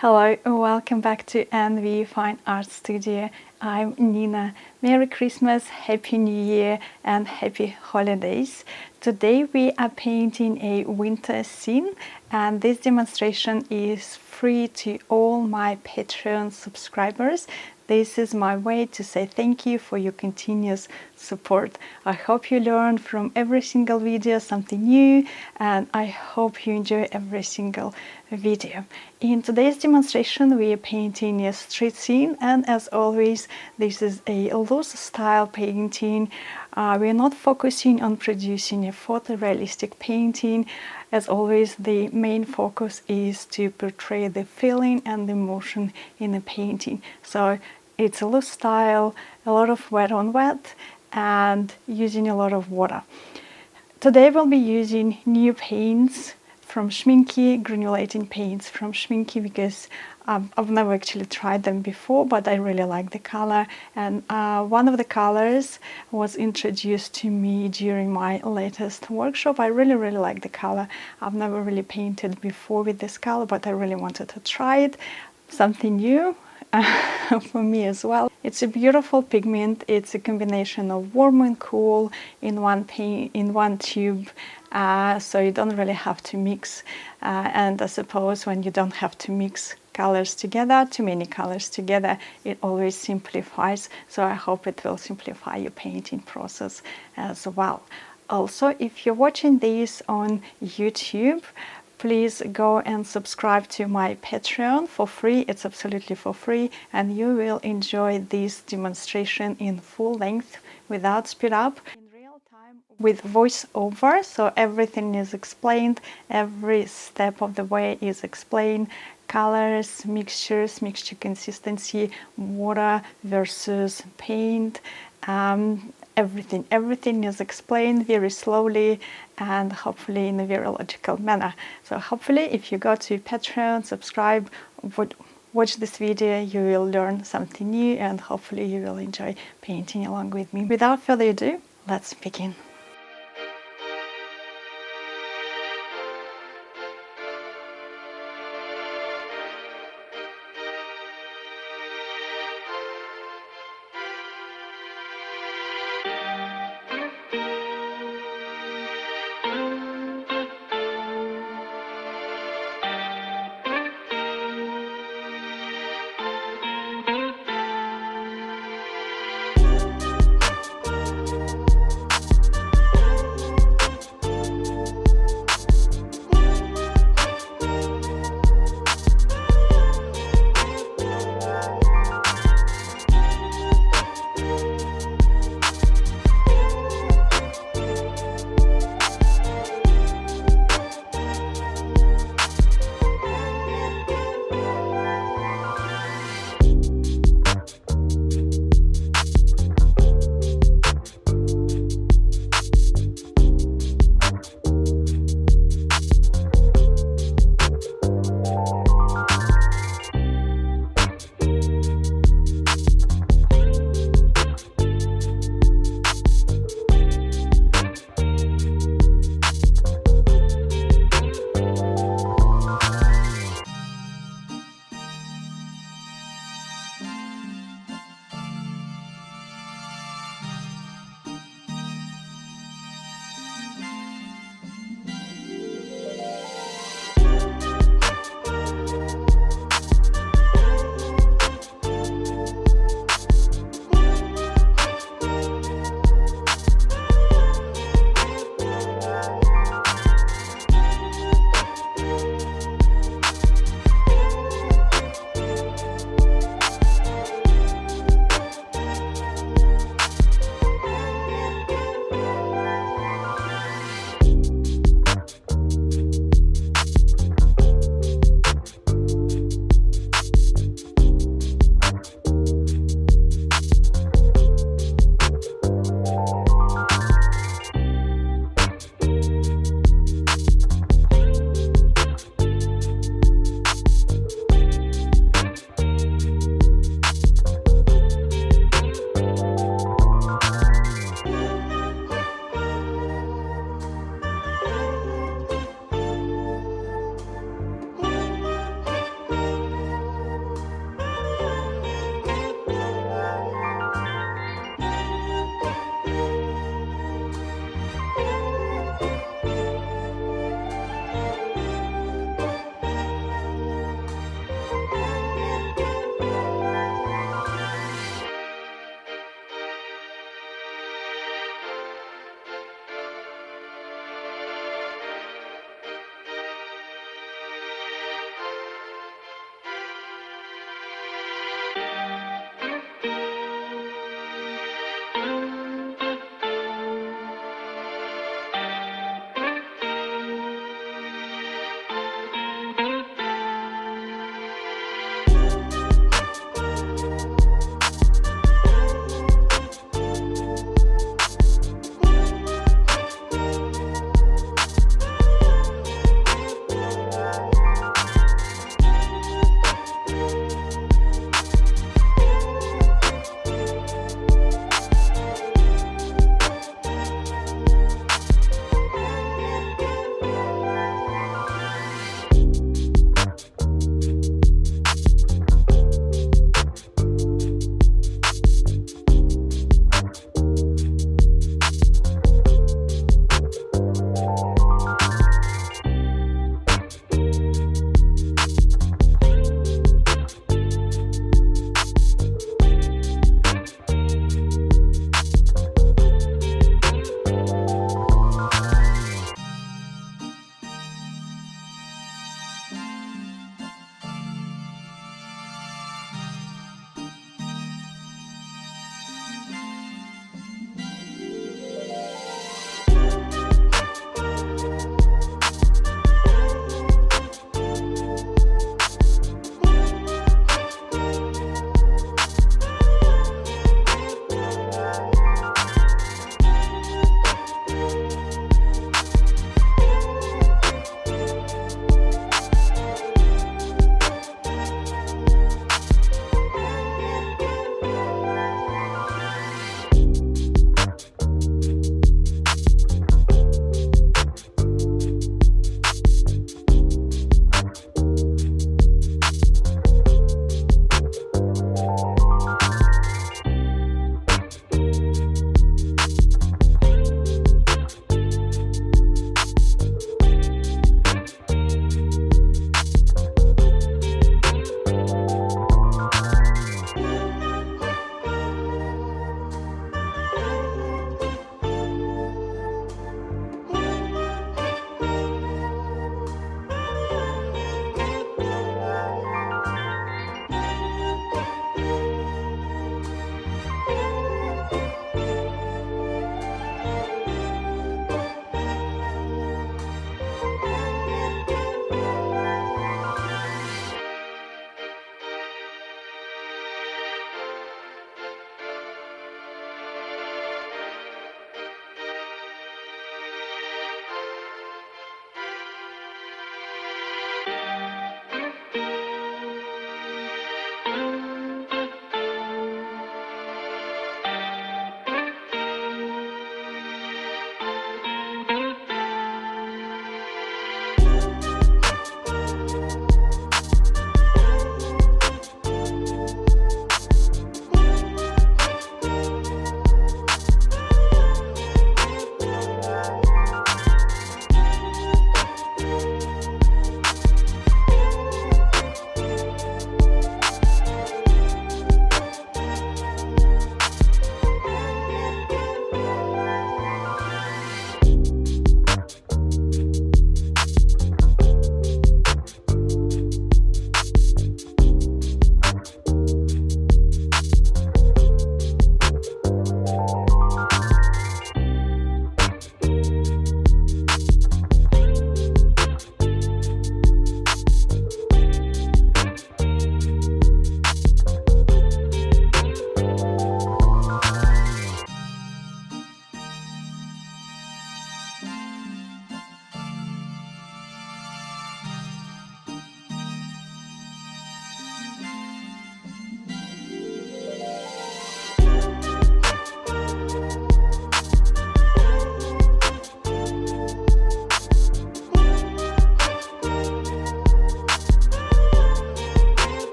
Hello, welcome back to NV Fine Art Studio. I'm Nina. Merry Christmas, Happy New Year and Happy Holidays. Today we are painting a winter scene, and this demonstration is free to all my Patreon subscribers. This is my way to say thank you for your continuous support. I hope you learn from every single video something new, and I hope you enjoy every single video. In today's demonstration we are painting a street scene, and as always this is a loose style painting. We are not focusing on producing a photorealistic painting. As always, the main focus is to portray the feeling and the emotion in the painting. So it's a loose style, a lot of wet on wet, and using a lot of water. Today we'll be using new paints from Schminke, granulating paints from Schminke, because I've never actually tried them before, but I really like the color. And one of the colors was introduced to me during my latest workshop. I really like the color. I've never really painted before with this color, but I really wanted to try it. Something new for me as well. It's a beautiful pigment. It's a combination of warm and cool in one paint, in one tube. So you don't really have to mix, and I suppose when you don't have to mix colors together, too many colors together, it always simplifies. So I hope it will simplify your painting process as well. Also, if you're watching this on YouTube, please go and subscribe to my Patreon for free. It's absolutely for free, and you will enjoy this demonstration in full length without speed up, in real time with voiceover. So everything is explained, every step of the way is explained. Colors, mixtures, mixture consistency, water versus paint, everything is explained very slowly and hopefully in a very logical manner. So hopefully if you go to Patreon, subscribe, watch this video, you will learn something new, and hopefully you will enjoy painting along with me. Without further ado, let's begin.